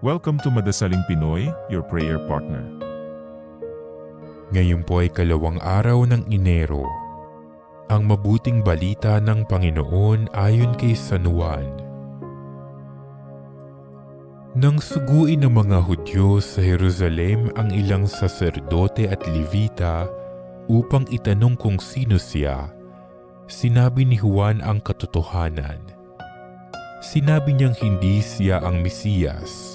Welcome to Madasaling Pinoy, your prayer partner. Ngayon po ay 2 araw ng Enero. Ang mabuting balita ng Panginoon ayon kay San Juan. Nang suguin ng mga Hudyo sa Jerusalem ang ilang saserdote at Levita upang itanong kung sino siya, sinabi ni Juan ang katotohanan. Sinabi niyang hindi siya ang Mesiyas.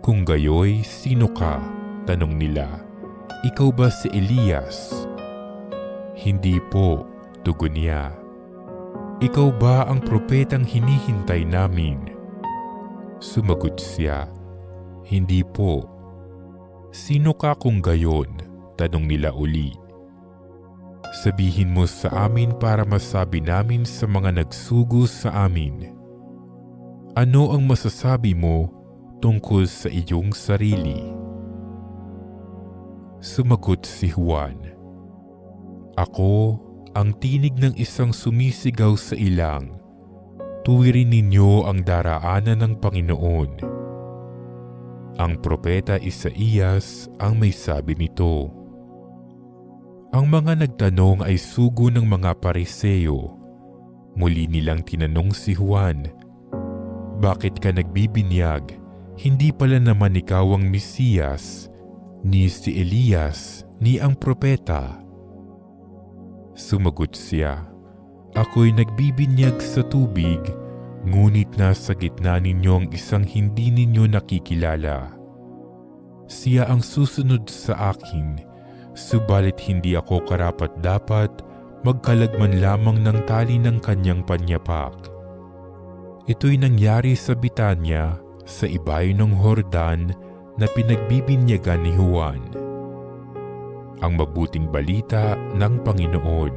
Kung gayoy, sino ka? Tanong nila. Ikaw ba si Elias? Hindi po, tugon niya. Ikaw ba ang propetang hinihintay namin? Sumagot siya. Hindi po. Sino ka kung gayon? Tanong nila uli. Sabihin mo sa amin para masabi namin sa mga nagsugo sa amin. Ano ang masasabi mo tungkol sa iyong sarili? Sumagot si Juan. Ako ang tinig ng isang sumisigaw sa ilang. Tuwirin ninyo ang daraanan ng Panginoon. Ang propeta Isaías ang may sabi nito. Ang mga nagtanong ay sugo ng mga Pariseo. Muli nilang tinanong si Juan, bakit ka nagbibinyag? Hindi pala naman ikaw ang Mesiyas, ni si Elias, ni ang propeta. Sumagot siya, ako'y nagbibinyag sa tubig, ngunit nasa gitna ninyo ang isang hindi ninyo nakikilala. Siya ang susunod sa akin, subalit hindi ako karapat-dapat magkalagman lamang ng tali ng kanyang panyapak. Ito'y nangyari sa Betania, sa ibayo ng Jordan na pinagbibinyagan ni Juan. Ang mabuting balita ng Panginoon.